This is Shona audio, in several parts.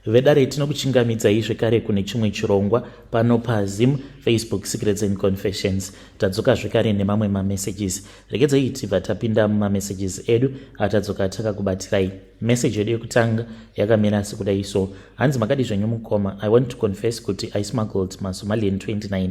vedare tinokuchingamidzai zvekare kune chimwe chirongwa pano paZim Facebook Secrets and Confessions. Tadzoka zvekare nemamwe mamessages. Regedzai tibva tapinda mumamessages edu atadzoka takakubatirai. Message yedu yekutanga yakamira sekudai so. Hanzi makadi zvenyu mukoma. I want to confess kuti I smuggled maSomalian 29.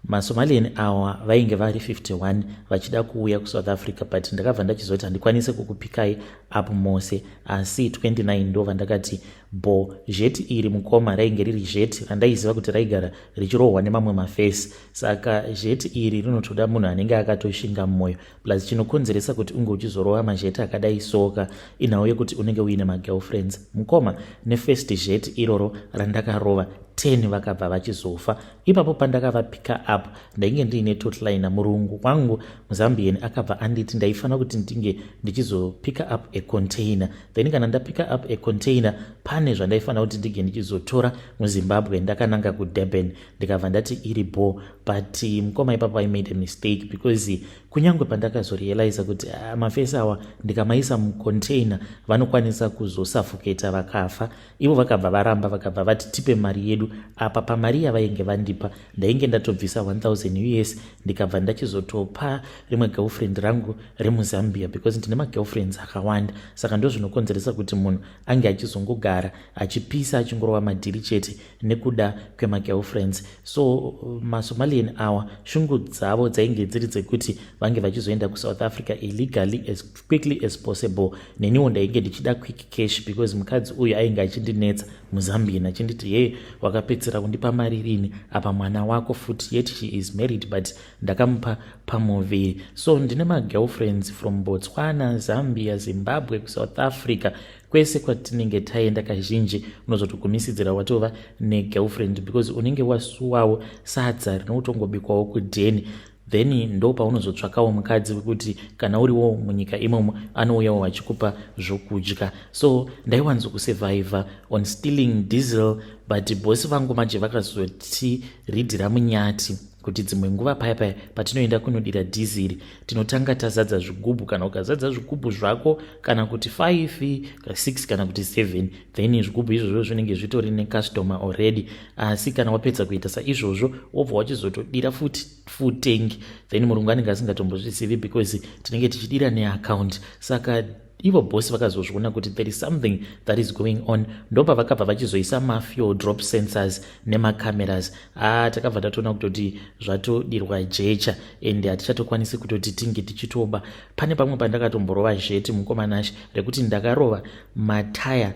maSomalian awa vainge vari 51 vachida kuuya kuSouth Africa, but ndakabva ndachizoti handikwanise kukupikai apo mose, asi 29 ndo vandakati bo. Jet iri mukoma rainge riri jet randaiziva kuti raigara richirohwa nemamwe mafesi, saka jet iri rinotoda munhu anenge akatoshinga mumwoyo, plus chinokonzeresa kuti unge uchizorova majeti akadai soka inhau yekuti unenge uine magirlfriends. Mukoma nefirst jet iroro randakarova 10 vakabva vachizofa. Ipapo pandakava pick up ndainge ndiine totliner, murungu wangu muZambian akabva anditi ndaifana kuti ndinge ndichizo pick up a container, then kana ndapick up a container pane zvandaifana kuti ndige ndichizotora muZimbabwe ndakananga kuDurban, ndikabva ndati iri bo. But mukoma ipapo I made a mistake because kunyangwe pandakazorealize kuti mafesi awa ndikamaisa mucontainer vanokwanisa kuzosafoketa vakafa, ivo vakabva varamba vakabva vati tipe mari yedu. Apa pamari yavainge vandipa ndainge ndatobvisa 1000 US ndikabva ndachizotopa rimwe girlfriend rangu remuZambia because ndine magirlfriends akawanda, saka ndo zvinokonzeresa kuti munhu ange achizongogara achipisa achingorova madhiri chete nekuda kwemagirlfriends. So maSomalian awa shungu dzavo dzainge dziri dzekuti vange vachizoenda kuSouth Africa illegally as quickly as possible. Neniwo ndainge ndichida quick cash because mukadzi uyu ainge achindinetsa muZambia achinditi hey, wakapedzera kundipa mari rini apa mwana wako futi, yet she is married but ndakamupa pamoveri. So ndine magirlfriends from Botswana, Zambia, Zimbabwe, South Africa, kwese kwatinenge taenda kazhinji unozotokumisidzira watova negirlfriend because unenge wasuwawo sadza rinotongobikwawo kudheni, then ndo paunozotsvakawo mukadzi wekuti kana uriwo munyika imomo anouyawo vachikupa zvokudya. So ndaiwanzo kusurvive on stealing diesel, but bosi vangu manje vakazoti ridhira munyati kuti dzimwe nguva paya patinoenda kunodira dhiziri tinotanga tazadza zvigubhu. Kana ukazadza zvigubhu zvako kana kuti 5 6 kana kuti 7, then zvigubhu izvozvo zvinenge zvitori necustomer already. Asi kana wapedza kuita saizvozvo wobva wachizotodira full tank, then murungu anenge asingatombozvisivi because tinenge tichidira neaccount. Saka ivo bosi vakazozviona kuti there is something that is going on, ndopa vakabva vachizoisa mafuel drop sensors nemacameras. Takabva tatoona kutoti zvatodirwa jecha and hatichatokwanisi kutoti tinge tichitoba. Pane pamwe pandakatomborova zheti mukomanashe rekuti ndakarova mataya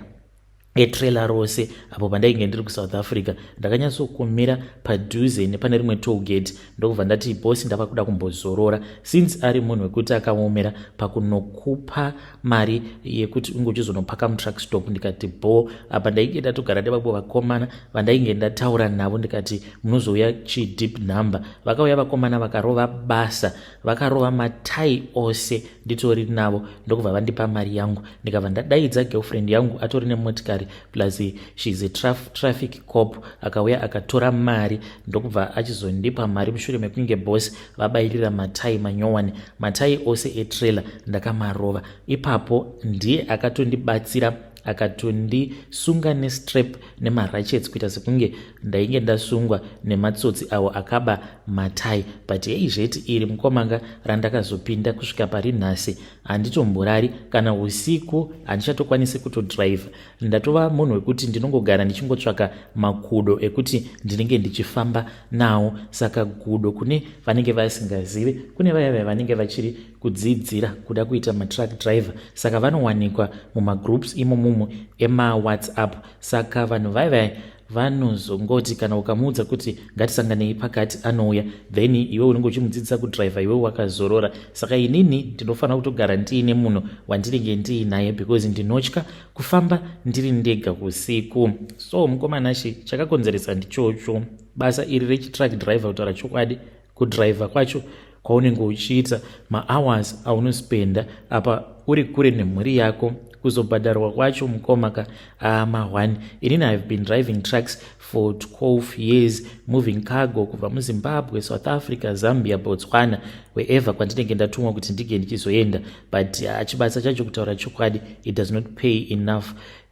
etrailer rose apo pandainge ndiri kuSouth Africa. Ndakanyatsokumira padhuze nepane rimwe tollgate ndokubva ndati bosi ndava kuda kumbozorora, since ari munhu wekuti akaomera pakunokupa mari yekuti unge uchizonopaka mutruck stop. Ndikati bo. Apa ndainge ndatogara nevamwe vakomana vandainge ndataura navo ndikati munozouya chideep number. Vakauya vakomana vakarova basa, vakarova matai ose nditori navo ndokubva vandipa mari yangu. Ndikabva ndadaidza girlfriend yangu atori nemotikari plus she's a traffic cop, akauya akatora mari ndokubva achizondipa mari mushure mekunge boss vabairira matai manyowani, matai ose etrailer ndakamarova. Ipapo ndiye akatondibatsira akatondisunga nestrap nemarachets kuita sekunge ndainge ndasungwa nematsotsi awo akaba matai. But zheti iri mukomanga randakazopinda kusvika pari nhasi handitomborari, kana usiku handichatokwanisi kutodrive. Ndatova munhu wekuti ndinongogara ndichingotsvaka makudo ekuti ndinenge ndichifamba nawo. Saka gudo kune vanenge vasingazive, kune vaya vanenge vachiri kudzidzira kuda kuita matruck driver, saka vanowanikwa mumagroups imomo emaWhatsApp. Saka vanhu vaya vanozongoti kana ukamuudza kuti ngatisanganei pakati anouya, then iwe unenge uchimudzidzisa kudriver iwe wakazorora. Saka inini ndinofanira kutogara ndiine munhu wandinenge ndiinaye because ndinotya kufamba ndiri ndega usiku. So mukomanashe chakakonzeresa ndichocho. Basa iri rechitruck driver kutaura chokwadi, kudriver kwacho kwaunenge uchiita, mahours aunospenda apa uri kure nemhuri yako, kuzobhadharwa kwacho mukomaka ma1. Inini I've been driving trucks for 12 years, moving cargo kubva muZimbabwe, South Africa, Zambia, Botswana, wherever kwandinenge ndatumwa kuti ndige ndichizoenda. But chibasa chacho kutaura chokwadi, it does not pay enough.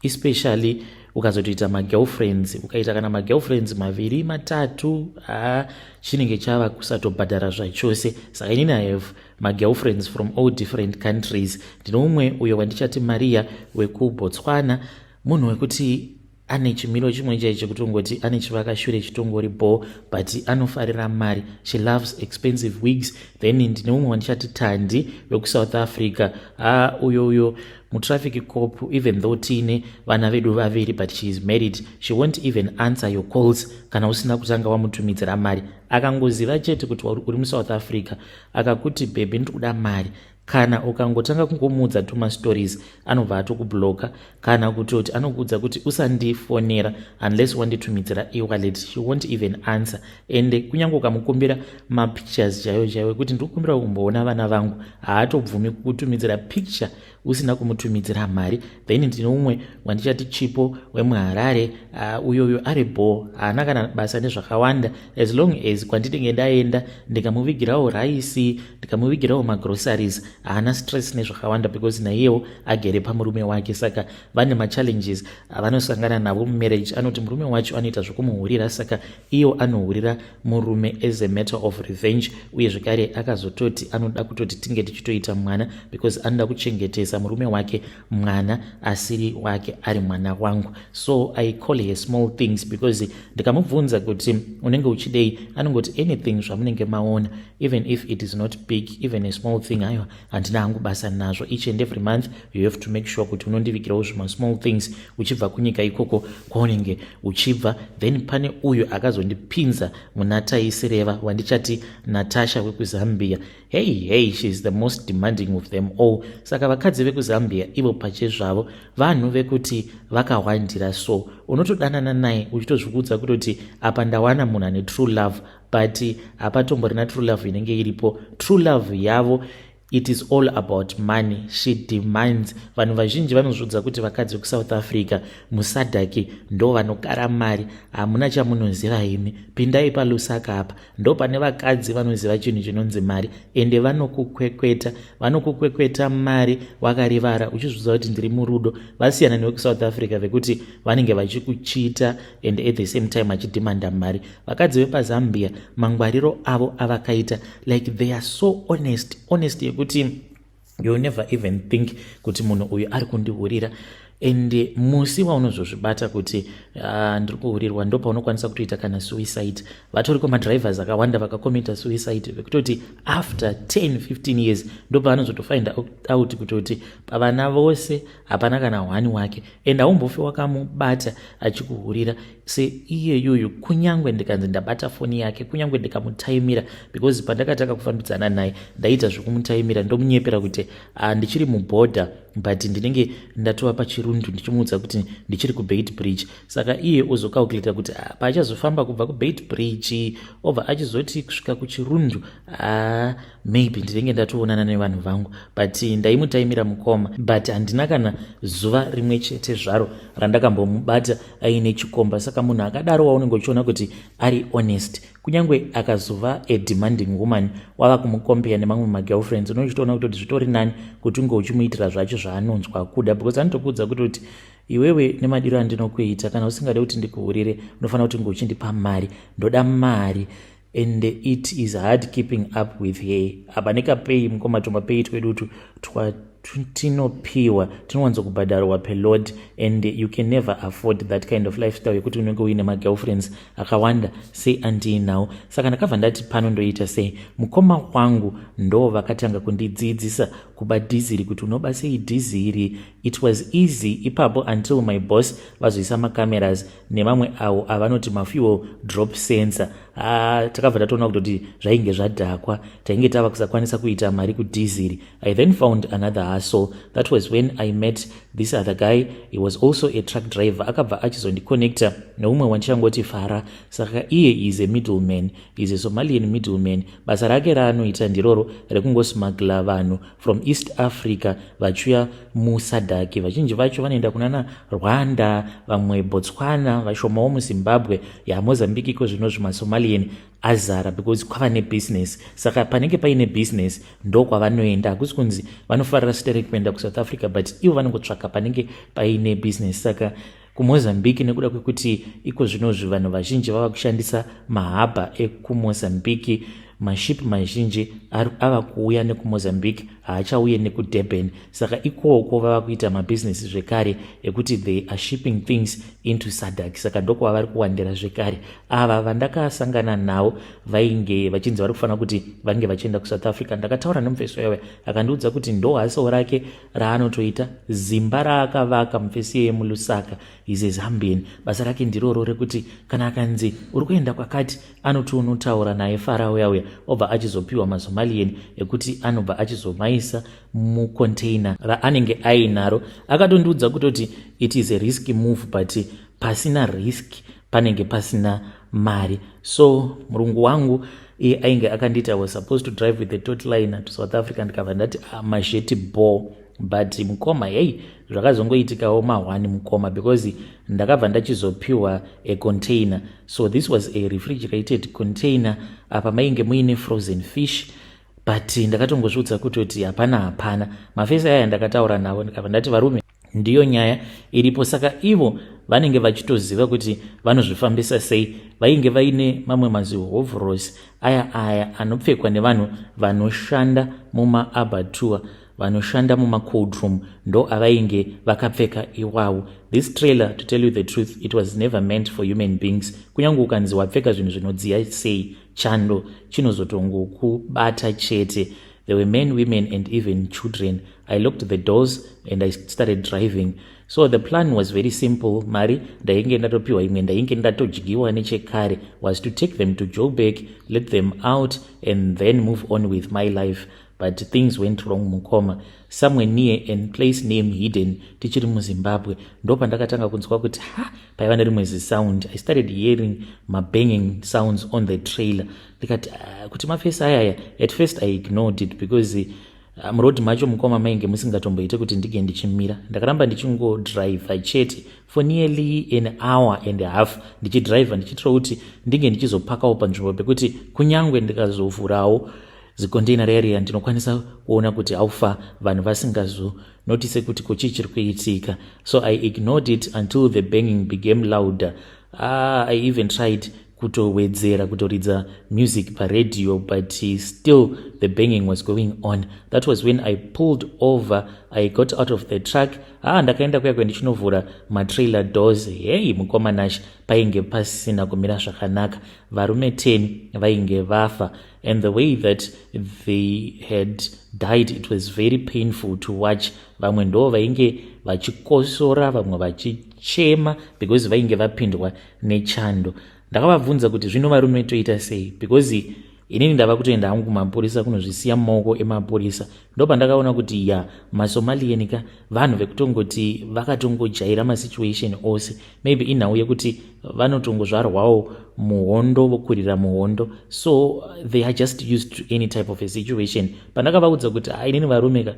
especially ukazotoita magirlfriends, ukaita kana magirlfriends 2 3 chinenge chava kusatobhadhara zvachose. Saka inini I have magirlfriends from all different countries. Ndino umwe uyo wandichati Maria wekuBotswana, munhu wekuti ane chimiro chimwe chaicho kuti ungoti ane chivakashure chitongori ball, but anofarira mari. She loves expensive wigs. Then ndine umwe wandichati Tandi wekuSouth Africa. Uyo mutraffic cop, even though tiine vana vedu 2, but she is married, she won't even answer your calls kana usina kutanga wamutumidzira mari. Akangoziva chete kuti uri muSouth Africa, akakuti baby ndikuda mari, kana ukangotanga kungomuudza tuma stories anobva atokubloka, kana kutoti anokuudza kuti usandifonera unless wanditumidzira e-wallet, she won't even answer. Ende kunyange ukamukumbira mapictures chaiwo kuti ndikukumbira kumboona vana vangu, haatobvumi kukutumidzira picture usina kumutumidzira mari. Then ndine umwe wandichati Chipo wemuHarare, uyoyo ari bo, haana kana basa nezvakawanda, as long as kwandinenge ndaenda ndikamuvigirawo raisi, ndikamuvigirawo magroceries, haana stress nezvakawanda, because naiyewo agere pamurume wake. Saka vane machallenges avanosangana navo mumarriage. Anoti murume wacho anoita zvokumuhurira, saka iyo anohurira murume as a matter of revenge. Uye zvekare akazototi anoda kutoti tinge tichitoita mwana, because anoda kuchengetesa murume wake mwana asiri wake ari mwana wangu. So I call her small things, because ndikamubvunza kuti unenge uchidei, anongoti anything zvamunenge maona, even if it is not big, even a small thing, ayo handina hangu basa nazvo. Each and every month you have to make sure kuti unondivigirawo zvima small things uchibva kunyika ikoko kwaunenge uchibva. Then pane uyo akazondipinza muna Taisireva wandichati Natasha wekuZambia. Hey, she is the most demanding of them all. Saka vakadzi vekuZambia ivo pachezvavo vanhu vekuti vakawandira, so unotodanana naye uchitozvikudza kutoti apa ndawana munhu ane true love, but hapatomborina true love inenge iripo. True love yavo, it is all about money. She demands. Vanhu vazhinji vanozvidza kuti vakadzi vekuSouth Africa musadhaki ndo vanogara mari, hamuna chamunoziva imi, pindai paLusaka apa, ndo pane vakadzi vanoziva chinhu chinonzi mari, ende vanokukwekweta mari wakarivara uchizvidza kuti ndiri murudo. Vasiyana nevekuSouth Africa vekuti vanenge vachikuchita and at the same time vachidhimanda mari. Vakadzi vepaZambia mangwariro avo avakaita, like they are so honest yekuti you'll never even think kuti munhu uyu ari kundihurira. And musi waunozozvibata kuti ndiri kuhurirwa, ndo paunokwanisa kutoita kana suicide. Vatoriko madrivers akawanda vakakomita suicide vekutoti after 10-15 years ndo paanozotofind out kutoti pavana vose hapana kana 1 wake, and haumbofi wakamubata achikuhurira. Se iyeyuyu kunyangwe ndikanzi ndabata foni yake, kunyangwe ndikamutaimira, because pandakataka kufambidzana naye ndaita zvokumutaimira, ndomunyepera kuti ndichiri mubhodha, but ndinenge ndatova pachirundu ndichimuudza kuti ndichiri kuBait Bridge. Saka iye uzokaukulita kuti paachazofamba kubva kuBait Bridge obva achizoti kusvika kuchirundu, maybe ndinenge ndatoonana nevanhu vangu, but ndaimutaimira mukoma. But handina kana zuva rimwe chete zvaro randakambomubata aine chikomba. Saka munhu akadaro waunenge uchiona kuti ari honest, kunyange akazova a demanding woman, wava kumukombea nemamwe magirlfriends, unochitoona kuti zvitori nani kuti unge uchimuitira zvacho zvaanonzwa kuda, because anotokuudza kuti iwewe nemadiro andinokuita, kana usingade kuti ndikuhurire unofanira kuti unge uchindipa mari, ndoda mari. And it is hard keeping up with her. Apa nekapei mukoma tomapei twedu tinopiwa tinowanzo kubhadharwa per load, and you can never afford that kind of lifestyle yekuti unenge uine magirlfriends akawanda sei andiinawo. Saka ndakabva ndati pano ndoita sei, mukoma wangu ndo vakatanga kundidzidzisa kuba dhiziri, kuti unoba sei dhiziri. It was easy ipapo until my boss vazoisa macameras nemamwe awo avanoti mafuel drop sensor. Takabva tatoona kuti zvainge zvadhakwa, tainge tava kusakwanisa kuita mari kudhiziri. I then found another hustle. That was when I met this other guy. He was also a truck driver. Akabva achizondiconnecta neumwe wandichangoti Fara. Saka iye is a middleman, is a Somalian middleman. Basa rake raanoita ndiroro rekungosmagla vanhu from East Africa vachiuya musadhaki. Vazhinji vacho vanoenda kunana Rwanda, vamwe Botswana, vashomawo muZimbabwe, Mozambique iko zvino zvimaSomalian azara, because kwava nebusiness. Saka panenge paine business ndo kwavanoenda, hakusi kunzi vanofarira havafasitere kuenda kuSouth Africa, but ivo vanongotsvaka panenge paine business. Saka kuMozambique nekuda kwekuti iko zvinozvi vanhu vazhinji vava kushandisa mahaba ekuMozambique, maship mazhinji ava kuuya nekuMozambique, haachauye nekuDurban. Saka ikoko vava kuita mabusiness zvekare ekuti they are shipping things into SADC. Saka ndoko vari kuwandira zvekare. Ava vandakasangana navo vainge vachinzi vari kufanira kuti vange vachienda kuSouth Africa. Ndakataura nomufesi wewe akandiudza kuti ndo haso rake raanotoita, zimba raakavaka mufesi yemuLusaka is a Zambian. Basa rake ndiroro rekuti kana akanzi uri kuenda kwakati anoti unotaura naye Farao yauya obva achizopiwa maSomalian ekuti anobva achizomaisa mucontainer raanenge ainaro. Akatondiudza kutoti it is a risky move, but pasina risk panenge pasina mari. So murungu wangu ainge akandita was supposed to drive with the total liner to South Africa, ndikabva ndati masheti ball, but mukoma yei zvakazongoitikawo mahwani mukoma because ndakabva ndachizopiwa a container. So this was a refrigerated container apa mainge muine frozen fish, but ndakatongozviudza kutoti hapana mafesi aya ndakataura navo ndikabva ndati varume ndiyo nyaya iripo. Saka ivo vanenge vachitoziva kuti vanozvifambisa sei. Vainge vaine mamwe mazihovhorosi aya anopfekwa nevanhu vanoshanda mumaabatua, vanoshanda mumacold room, ndo avainge vakapfeka iwawo. This trailer, to tell you the truth, it was never meant for human beings. Kunyange ukanzi wapfeka zvinhu zvinodziya sei, chando chinozotongokubata chete. There were men, women and even children. I locked the doors and I started driving. So the plan was very simple. Mari ndainge ndatopiwa imwe ndainge ndatojyiwa nechekare was to take them to Joburg, let them out and then move on with my life. But things went wrong mukoma. Somewhere near a place named Hidden, tichiri muZimbabwe, ndo pandakatanga kunzwa kuti paiva nerimwe sound. I started hearing my banging sounds on the trailer. Ndikati kuti mafesi ayaya. At first I ignored it because muroad macho mukoma mainge musingatomboite kuti ndige ndichimira. Ndakaramba ndichingodrive chete for nearly an hour and a half ndichidrive ndichitira kuti ndinge ndichizopakawo panzvimbo pekuti kunyangwe ndikazovhurawo zicontainer area ndinokwanisa kuona kuti aufa vanhu vasingazonotise kuti kochii chiri kuitika. So I ignored it until the banging became louder. I even tried kutowedzera kutoridza music paradio, but still the banging was going on. That was when I pulled over. I got out of the truck. Ndakaenda kuya kwendichinovhura matrailer doors. Hey mukoma nashi, painge pasina kumira zvakanaka. Varume 10 vainge vafa, and the way that they had died, it was very painful to watch. Vamwe ndo vainge vachikosora, vamwe vachichema because vainge vapindwa nechando. Ndakavabvunza kuti zvino varume toita sei, because inini ndava kutoenda hangu kumapurisa kunozvisiya mumaoko emapurisa. Ndo pandakaona kuti maSomalian vanhu vekutongoti vakatongojaira masituation ose, maybe inhau yekuti vanotongozvarwawo muhondo, vokurira muhondo, so they are just used to any type of a situation. Pandakavaudza kuti inini varume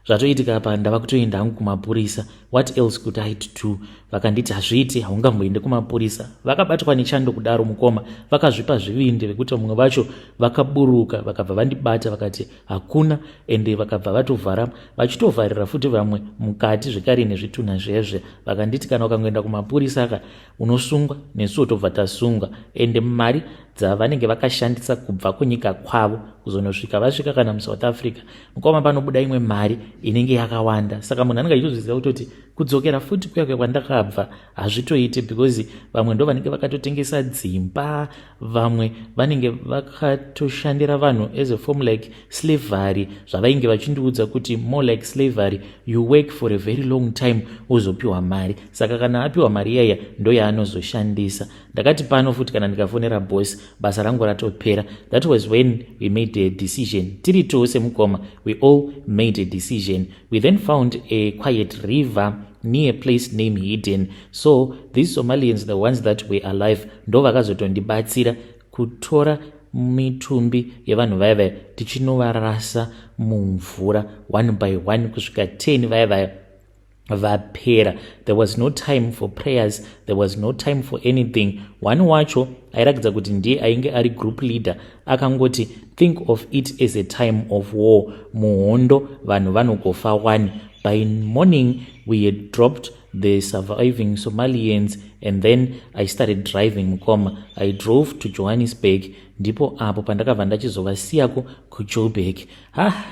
zvatoitika apa ndava kutoenda hangu kumapurisa, what else could I do? Vakanditi hazviiti, haungamboende kumapurisa. Vakabatwa nechando kudaro mukoma, vakazvipa zvivinde vekuti mumwe vacho vakaburuka, vakabva vandibata vakati hakuna, ende vakabva vatovhara, vachitovharira futi vamwe mukati zvekare nezvitunha zvezve. Vakanditi kana ukangoenda kumapurisa unosungwa, nesuwo tobva tasungwa, ende mari dzavanenge vakashandisa kubva kunyika kwavo kuzonosvika vasvika kana muSouth Africa, mukoma panobuda imwe mari inenge yakawanda. Saka munhu anenge achitozviziva kutoti kudzokera futi kuya kwandakabva hazvitoiti, because vamwe ndo vanenge vakatotengesa dzimba, vamwe vanenge vakatoshandira vanhu as a form like slavery, zvavainge vachindiudza kuti more like slavery, you work for a very long time uzopiwa mari. Saka kana apiwa mari yaya ndo yaanozoshandisa. Ndakati pano futi kana ndikafonera boss basa rangu ratopera. That was when we made a decision. Tiri tose mukoma, we all made a decision. We then found a quiet river near a place named Hidden. So these Somalians, the ones that were alive, ndo vakazotondibatsira kutora mitumbi yevanhu vaya tichinovarasa mumvura one by one kusvika 10 vaya vapera. There was no time for prayers, there was no time for anything. One wacho airakidza kuti ndiye ainge ari group leader akangoti think of it as a time of war, muhondo vanhu vanogofa one. By morning we had dropped the surviving Somalians and then I started driving mukoma. I drove to Johannesburg, ndipo apo pandakabva ndachizovasiyako kuJoburg.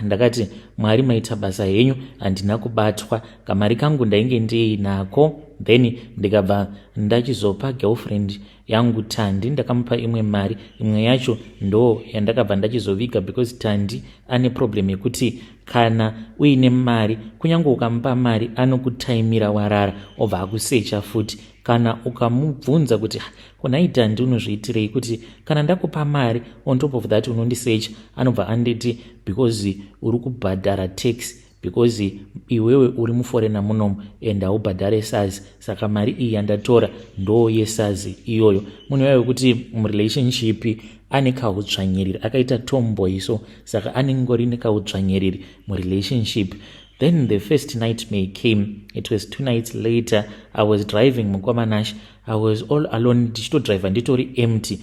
Ndakati Mwari maita basa henyu, handina kubatwa, kamari kangu ndainge ndinako. Then ndikabva ndachizopa girlfriend yangu Tandi, ndakamupa imwe mari, imwe yacho ndo yandakabva ndachizoviga because Tandi ane problem yekuti kana uine mari, kunyange ukamupa mari anokutaimira warara obva akusecha futi. Kana ukamubvunza kuti kunai Tandi unozviitirei, kuti kana ndakupa mari on top of that unondisecha, anobva anditi because uri kubhadhara tax, because iwewe uri muforena munomu and haubhadhare sazi, saka mari iyi yandatora ndo yesazi iyoyo. Munhu wayo kuti murelationship ane kautsvanyiriri, akaita tomboy, so saka anengori nekautsvanyiriri murelationship. Then the first nightmare came. It was 2 nights later. I was driving mukwamanash, I was all alone, ndichitodriver nditori empty.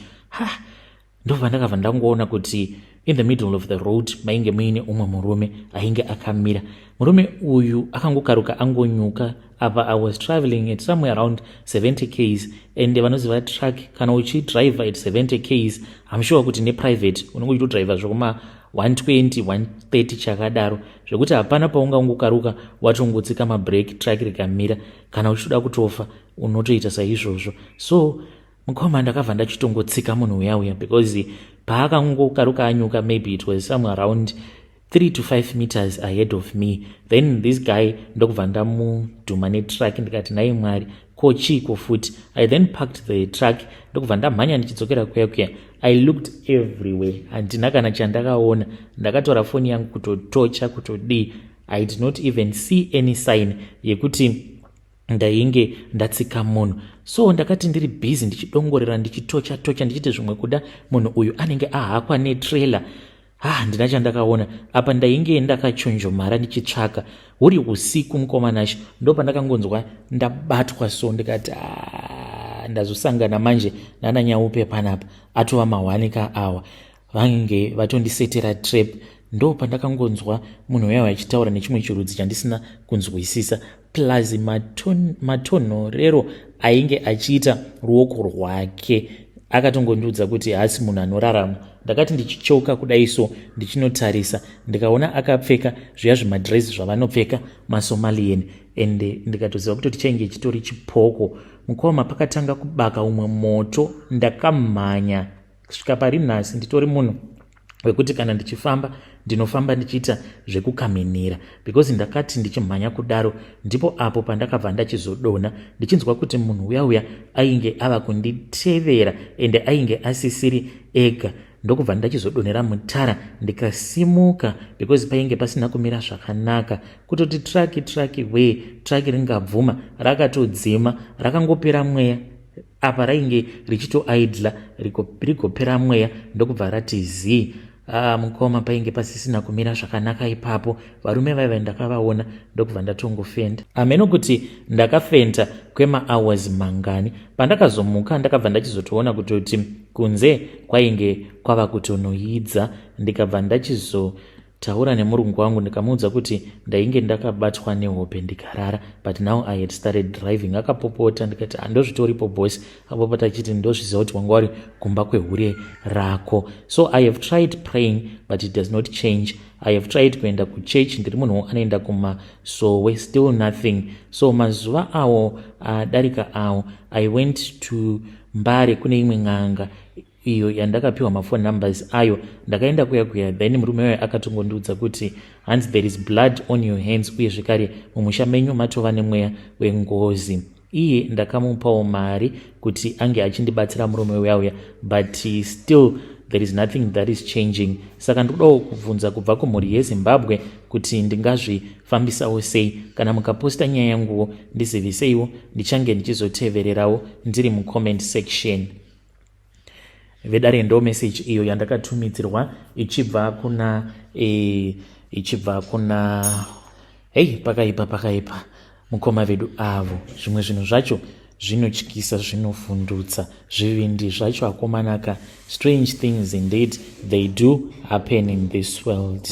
Ndobva ndakabva ndangoona kuti in the middle of the road mainge muine umwe murume ainge akamira. Murume uyu akangokaruka angonyuka. Apa I was traveling at somewhere around 70 k's and vanoziva truck kana uchidriver at 70 k's I'm sure kuti neprivate unenge uchitodriver zvokuma 120 130 chakadaro, zvekuti hapana paungangokaruka watongotsika mabrake truck rikamira, kana uchida kutofa unotoita saizvozvo. So mukoma ndakabva ndachitongotsika munhu uyauya because paakangokaruka anyuka, maybe it was somewhere around 3 to 5 meters ahead of me. Then this guy ndokubva ndamudhuma netruck, ndikati nai Mwari kochiko futi. I then parked the truck, ndokubva ndamhanya ndichidzokera kuya. I looked everywhere, handina kana chandakaona. Ndakatora foni yangu kutotocha kutodii. I did not even see any sign yekuti ndainge ndatsika munhu. So ndakati ndiri busy ndichidongorera ndichitocha ndichiti zvimwe kuda, munhu uyu anenge ahakwa netrailer. Handina chandakaona. Apa ndainge ndakachonjomara ndichitsvaka, huri usiku mukomanashi, ndo pandakangonzwa ndabatwa. So ndikati ndazosangana manje nana Nyaupe panapa, atova mawanika awa vange vatondisetera trap. Ndo pandakangonzwa munhu uya achitaura nechimwe chirudzi chandisina kunzwisisa, plus matonhorero ainge achiita ruoko rwake. Akatongondiudza kuti hasi munhu anorarama. Ndakati ndichichoka kudaiso ndichinotarisa, ndikaona akapfeka zviya zvimadresi zvavanopfeka maSomalian, and ndikatoziva kuti chainge chitori chipoko. Mukoma pakatanga kubaka umwe moto, ndakamhanya kusvika pari nhasi nditori munhu wekuti kana ndichifamba ndinofamba ndichiita zvekukamenera, because ndakati ndichimhanya kudaro ndipo apo pandakabva ndachizodona ndichinzwa kuti munhu uya ainge ava kunditevera ende ainge asisiri ega. Ndokubva ndachizodonera mutara ndikasimuka, because painge pasina kumira zvakanaka, kutoti truck ringabvuma rakatodzima, rakangopera mweya. Apa rainge richitoidla rigopera mweya, ndokubva rati zii. Mukoma painge pasisina kumira zvakanaka ipapo. Varume vaiva ndakavaona, ndokubva ndatongofenda. Ameno kuti ndakafenda kwema-hours mangani. Pandakazomuka ndakabva ndachizotoona kutoti kunze kwainge kwava kutonoidza. Ndikabva ndachizotaura nemurungu wangu ndikamuudza kuti ndainge ndakabatwa nehope ndikarara, but now I had started driving. Akapopota, ndikati andozvitoripo bosi. Apo patachiti ndozviziva kuti wanga wari kumba kwehure rako. So I have tried praying but it does not change. I have tried kuenda kuchurch, ndiri munhu anoenda kumasowe, still nothing. So mazuva awo darika awo I went to Mbare kune imwe ng'anga iyo yandakapiwa mafone numbers ayo. Ndakaenda kuya then murume wayo akatongondiudza kuti hands there is blood on your hands, uye zvekare mumusha menyu matova nemweya wengozi. Iye ndakamupawo mari kuti ange achindibatsira murume uyauya, but still there is nothing that is changing. Saka ndikudawo kubvunza kubva kumhuri yeZimbabwe kuti ndingazvifambisawo sei. Kana mukaposta nyaya yanguwo ndiziviseiwo, ndichange ndichizotevererawo ndiri mucomment section. Vedare ndo message iyo yandakatumidzirwa ichibva kuna pakaipa. mukoma vedu avo. Zvimwe zvinhu zvacho zvinotyisa, zvinovhundutsa, zvivindi zvacho akomanaka. Strange things indeed they do happen in this world.